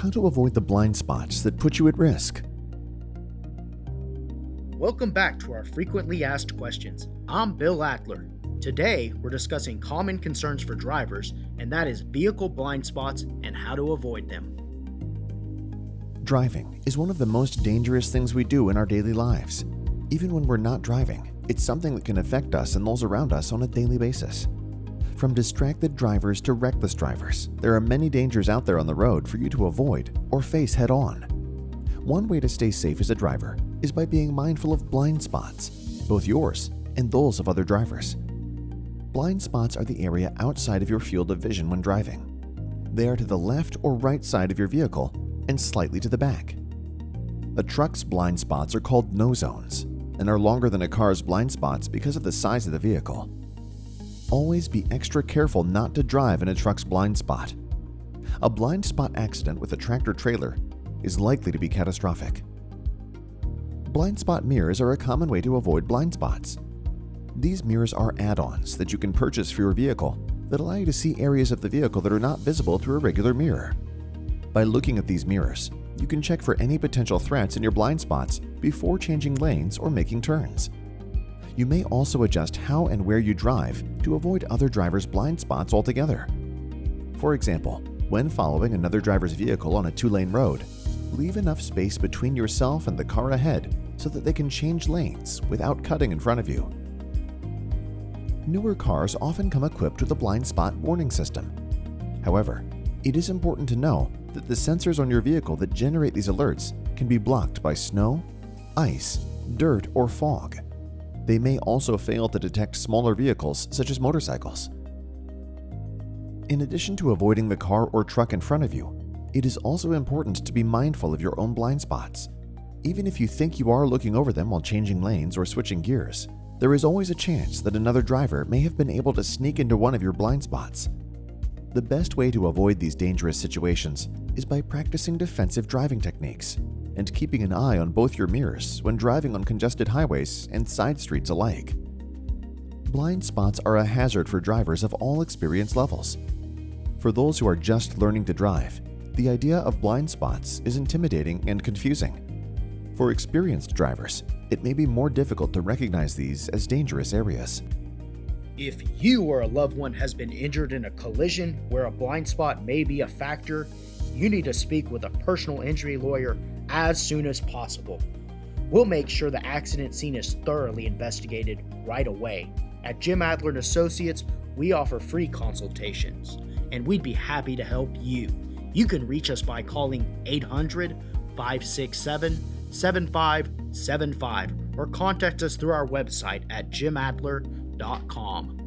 how to avoid the blind spots that put you at risk. Welcome back to our frequently asked questions. I'm Bill Adler. Today, we're discussing common concerns for drivers, and that is vehicle blind spots and how to avoid them. Driving is one of the most dangerous things we do in our daily lives. Even when we're not driving, it's something that can affect us and those around us on a daily basis. From distracted drivers to reckless drivers, there are many dangers out there on the road for you to avoid or face head-on. One way to stay safe as a driver is by being mindful of blind spots, both yours and those of other drivers. Blind spots are the area outside of your field of vision when driving. They are to the left or right side of your vehicle and slightly to the back. A truck's blind spots are called no zones and are longer than a car's blind spots because of the size of the vehicle. Always be extra careful not to drive in a truck's blind spot. A blind spot accident with a tractor-trailer is likely to be catastrophic. Blind spot mirrors are a common way to avoid blind spots. These mirrors are add-ons that you can purchase for your vehicle that allow you to see areas of the vehicle that are not visible through a regular mirror. By looking at these mirrors, you can check for any potential threats in your blind spots before changing lanes or making turns. You may also adjust how and where you drive to avoid other drivers' blind spots altogether. For example, when following another driver's vehicle on a two-lane road, leave enough space between yourself and the car ahead so that they can change lanes without cutting in front of you. Newer cars often come equipped with a blind spot warning system. However, it is important to know that the sensors on your vehicle that generate these alerts can be blocked by snow, ice, dirt, or fog. They may also fail to detect smaller vehicles such as motorcycles. In addition to avoiding the car or truck in front of you, it is also important to be mindful of your own blind spots. Even if you think you are looking over them while changing lanes or switching gears, there is always a chance that another driver may have been able to sneak into one of your blind spots. The best way to avoid these dangerous situations is by practicing defensive driving techniques and keeping an eye on both your mirrors when driving on congested highways and side streets alike. Blind spots are a hazard for drivers of all experience levels. For those who are just learning to drive, the idea of blind spots is intimidating and confusing. For experienced drivers, it may be more difficult to recognize these as dangerous areas. If you or a loved one has been injured in a collision where a blind spot may be a factor, you need to speak with a personal injury lawyer as soon as possible. We'll make sure the accident scene is thoroughly investigated right away. At Jim Adler & Associates, we offer free consultations, and we'd be happy to help you. You can reach us by calling 800-567-7575 or contact us through our website at jimadler.com.